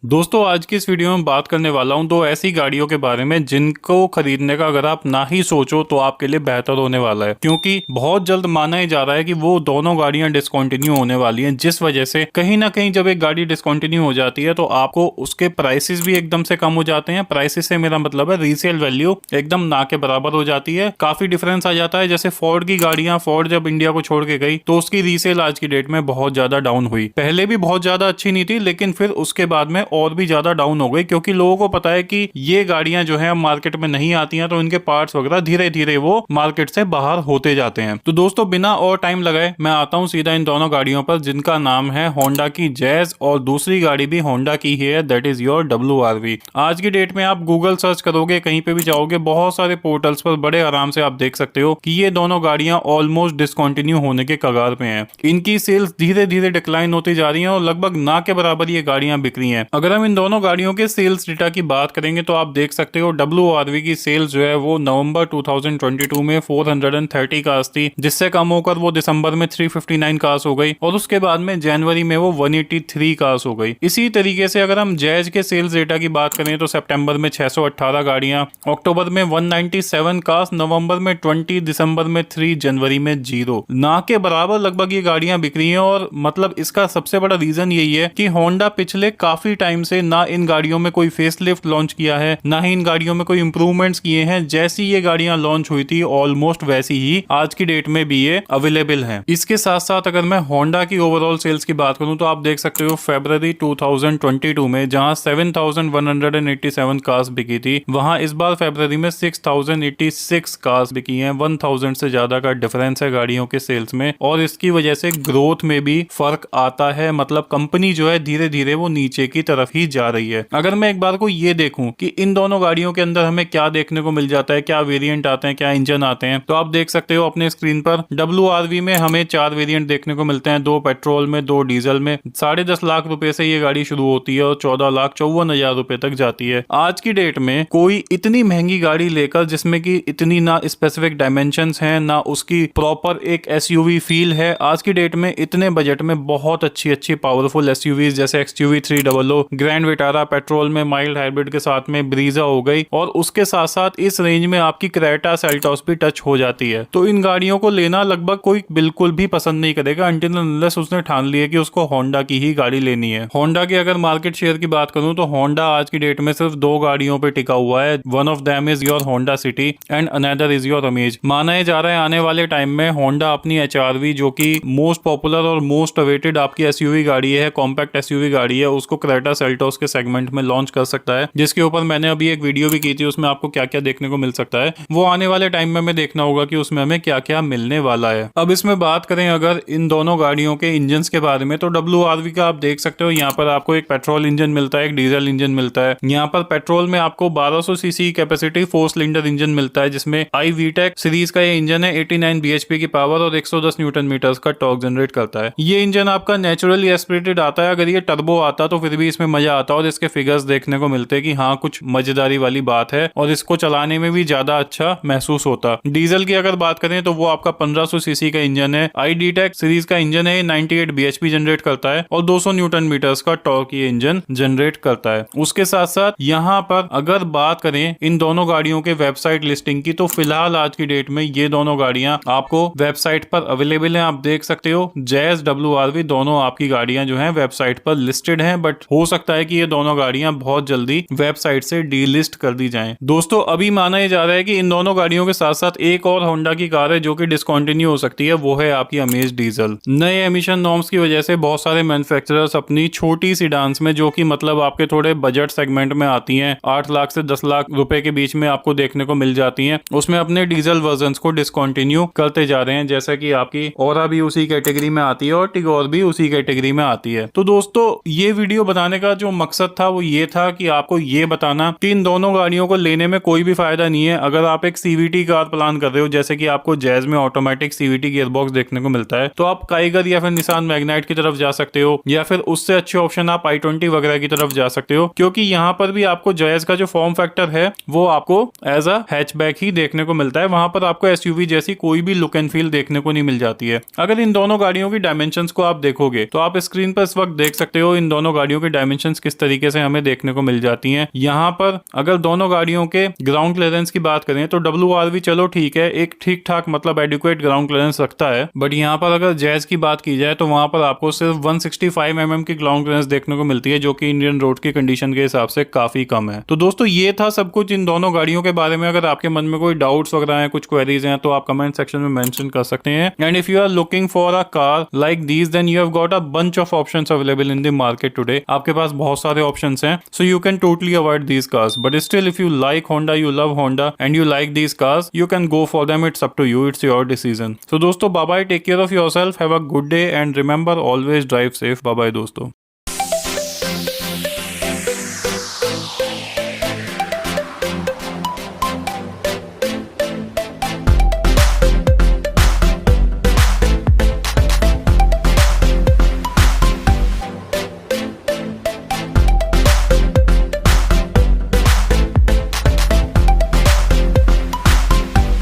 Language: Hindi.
दोस्तों आज की इस वीडियो में बात करने वाला हूं दो ऐसी गाड़ियों के बारे में जिनको खरीदने का अगर आप ना ही सोचो तो आपके लिए बेहतर होने वाला है, क्योंकि बहुत जल्द माना ही जा रहा है कि वो दोनों गाड़ियां डिस्कंटिन्यू होने वाली हैं, जिस वजह से कहीं ना कहीं जब एक गाड़ी डिस्कंटिन्यू हो जाती है तो आपको उसके प्राइसेस भी एकदम से कम हो जाते हैं। प्राइसेस से मेरा मतलब है रीसेल वैल्यू एकदम ना के बराबर हो जाती है, काफी डिफरेंस आ जाता है। जैसे फोर्ड की गाड़ियां, फोर्ड जब इंडिया को छोड़ के गई तो उसकी रीसेल आज की डेट में बहुत ज्यादा डाउन हुई। पहले भी बहुत ज्यादा अच्छी नहीं थी, लेकिन फिर उसके बाद में और भी ज्यादा डाउन हो गई, क्योंकि लोगों को पता है कि ये गाड़ियां जो है मार्केट में नहीं आती हैं, तो इनके पार्ट्स वगैरह धीरे धीरे वो मार्केट से बाहर होते जाते हैं। तो दोस्तों बिना और टाइम लगाए मैं आता हूं सीधा इन दोनों गाड़ियों पर, जिनका नाम है होंडा की जैज और दूसरी गाड़ी भी होंडा की ही है, दैट इज योर WRV। आज की डेट में आप गूगल सर्च करोगे, कहीं पे भी जाओगे, बहुत सारे पोर्टल्स पर बड़े आराम से आप देख सकते हो कि ये दोनों गाड़ियां ऑलमोस्ट डिसकंटिन्यू होने के कगार पे हैं। इनकी सेल्स धीरे धीरे डिक्लाइन होती जा रही हैं और लगभग ना के बराबर ये गाड़ियां बिक रही हैं। अगर हम इन दोनों गाड़ियों के सेल्स डेटा की बात करेंगे तो आप देख सकते हो WRV की सेल्स जो है वो नवंबर 2022 में 430 कार्स थी, जिससे कम होकर वो दिसंबर में 359 कार्स हो गई और उसके बाद में जनवरी में वो 183 कार्स हो गई। इसी तरीके से अगर हम जैज के सेल्स डेटा की बात करें तो सितंबर में 618 गाड़ियां, अक्टूबर में 197 कार्स, नवंबर में 20, दिसंबर में 3, जनवरी में 0, ना के बराबर लगभग ये गाड़ियां बिक रही हैं। और मतलब इसका सबसे बड़ा रीजन यही है कि होंडा पिछले काफी टाइम से ना इन गाड़ियों में कोई फेसलिफ्ट लॉन्च किया है, ना ही इन गाड़ियों में कोई इंप्रूवमेंट्स किए हैं। जैसी ये गाड़ियां लॉन्च हुई थी ऑलमोस्ट वैसी ही आज की डेट में भी ये अवेलेबल हैं। इसके साथ साथ अगर मैं होंडा की ओवरऑल सेल्स की बात करूं तो आप देख सकते हो फरवरी 2022 में जहां 7187 कार्स बिकी थी, वहां इस बार फरवरी में 6086 कार्स बिकी हैं। 1000 से ज्यादा का डिफरेंस है गाड़ियों के सेल्स में, और इसकी वजह से ग्रोथ में भी फर्क आता है। मतलब कंपनी जो है धीरे धीरे वो नीचे की तरफ ही जा रही है। अगर मैं एक बार को ये देखूं कि इन दोनों गाड़ियों के अंदर हमें क्या देखने को मिल जाता है, क्या वेरिएंट आते हैं, क्या इंजन आते हैं, तो आप देख सकते हो अपने स्क्रीन पर WRV में हमें 4 वेरिएंट देखने को मिलते हैं, 2 पेट्रोल में, 2 डीजल में। 10.5 लाख रुपए से ये गाड़ी शुरू होती है और 14,54,000 रुपए तक जाती है। आज की डेट में कोई इतनी महंगी गाड़ी लेकर जिसमें कि इतनी ना स्पेसिफिक डायमेंशंस हैं, ना उसकी प्रॉपर एक SUV फील है, आज की डेट में इतने बजट में बहुत अच्छी अच्छी पावरफुल SUVs जैसे XUV 300, ग्रैंड विटारा पेट्रोल में माइल्ड हाइब्रिड के साथ में ब्रीजा हो गई, और उसके साथ साथ इस रेंज में आपकी क्रेटा सेल्टॉस भी टच हो जाती है। तो इन गाड़ियों को लेना लगभग कोई बिल्कुल भी पसंद नहीं करेगा अंटिल अनलेस उसने ठान लिया कि उसको होंडा की ही गाड़ी लेनी है। होंडा की अगर मार्केट शेयर की बात करूं तो होंडा आज की डेट में सिर्फ 2 गाड़ियों पे टिका हुआ है। One of them is your Honda city and another is your amaze. माना जा रहा है आने वाले टाइम में होंडा अपनी HRV, जो कि मोस्ट पॉपुलर और मोस्ट अवेटेड आपकी SUV गाड़ी है, कॉम्पैक्ट SUV गाड़ी है, उसको क्रेटा सेल्टॉस के सेगमेंट में लॉन्च कर सकता है, जिसके ऊपर मैंने अभी एक वीडियो भी की थी। उसमें आपको क्या क्या देखने को मिल सकता है वो आने वाले टाइम में हमें देखना होगा कि उसमें हमें क्या क्या मिलने वाला है। अब इसमें बात करें अगर इन दोनों गाड़ियों के इंजन के बारे में तो WRV का आप देख सकते हो यहाँ पर आपको एक पेट्रोल इंजन मिलता है, एक डीजल इंजन मिलता है। यहाँ पर पेट्रोल में आपको 1200 सीसी कैपेसिटी 4 सिलेंडर इंजन मिलता है, जिसमें iVTEC सीरीज का ये इंजन है। 89 bhp की पावर और 110 न्यूटन मीटर्स का टॉर्क जनरेट करता है। ये इंजन आपका नेचुरली एस्पिरेटेड आता है। अगर ये टर्बो आता तो फिर भी इसमें मजा आता और इसके फिगर्स देखने को मिलते कि हाँ कुछ मजेदारी वाली बात है, और इसको चलाने में भी ज्यादा अच्छा महसूस होता। डीजल की अगर बात करें तो वो आपका 1500 सीसी का इंजन है। iDTEC सीरीज का इंजन है, 98 bhp जनरेट करता है और 200 न्यूटन मीटर्स का टॉर्क ये इंजन जनरेट करता है। उसके साथ साथ यहाँ पर अगर बात करें इन दोनों गाड़ियों के वेबसाइट लिस्टिंग की तो फिलहाल आज की डेट में ये दोनों गाड़ियां आपको वेबसाइट पर अवेलेबल हैं। आप देख सकते हो जैज WRV दोनों आपकी गाड़ियां जो हैं वेबसाइट पर लिस्टेड हैं, बट हो सकता है कि ये दोनों गाड़ियां बहुत जल्दी वेबसाइट से डीलिस्ट कर दी जाएं। दोस्तों अभी माना यह जा रहा है कि इन दोनों गाड़ियों के साथ साथ एक और होंडा की कार है जो कि डिसकंटिन्यू हो सकती है, वो है आपकी अमेज डीजल। नए एमिशन नॉर्म्स की वजह से बहुत सारे मैन्युफैक्चरर्स अपनी छोटी सीडान्स में, जो कि मतलब आपके थोड़े बजट सेगमेंट में आती हैं, 8 लाख से 10 लाख रुपए के बीच में आपको देखने को मिल जाती हैं, उसमें अपने डीजल वर्जन को डिसकंटिन्यू करते जा रहे हैं। जैसा कि आपकी ओरा भी उसी कैटेगरी में आती है और टिगोर भी उसी कैटेगरी में आती है। तो दोस्तों ये वीडियो बनाने का जो मकसद था वो ये था कि आपको ये बताना कि इन दोनों गाड़ियों को लेने में कोई भी फायदा नहीं है। अगर आप एक CVT कार प्लान कर रहे हो, जैसे कि आपको जैज में ऑटोमेटिक CVT गियरबॉक्स देखने को मिलता है, तो आप काइगर या फिर निसान मैग्नाइट की तरफ जा सकते हो, या फिर उससे अच्छे ऑप्शन आप i20 वगैरह की तरफ जा सकते हो, क्योंकि यहाँ पर भी आपको जैज का जो फॉर्म फैक्टर है वो आपको एज अ हैचबैक ही देखने को मिलता है। वहां पर आपको SUV जैसी कोई भी लुक एंड फील देखने को नहीं मिल जाती है। अगर इन दोनों गाड़ियों की डायमेंशंस को आप देखोगे तो आप स्क्रीन पर इस वक्त देख सकते हो इन दोनों गाड़ियों के डायमेंशन डायमेंशंस किस तरीके से हमें देखने को मिल जाती हैं। यहाँ पर अगर दोनों गाड़ियों के ग्राउंड क्लियरेंस की बात करें तो WRV चलो ठीक है, एक ठीक ठाक मतलब एडिक्वेट ग्राउंड क्लियरेंस रखता है, बट यहाँ पर अगर जैज की बात की जाए तो वहां पर आपको सिर्फ 165 mm की ग्राउंड क्लियरेंस देखने को मिलती है, जो कि इंडियन रोड की कंडीशन के हिसाब से काफी कम है। तो दोस्तों ये था सब कुछ इन दोनों गाड़ियों के बारे में। अगर आपके मन में कोई डाउट्स वगैरह हैं, कुछ क्वेरीज हैं, तो आप कमेंट सेक्शन में मेंशन कर सकते हैं। And if you are looking for a car like these then you have got a bunch of options available in the market today. आपके पास बहुत सारे ऑप्शंस हैं, so you can totally avoid these cars, but still if you like Honda, you love Honda and you like these cars, you can go for them. It's up to you. It's your decision. So दोस्तों, bye bye. Take care of yourself. Have a good day and remember, always drive safe. Bye bye दोस्तों.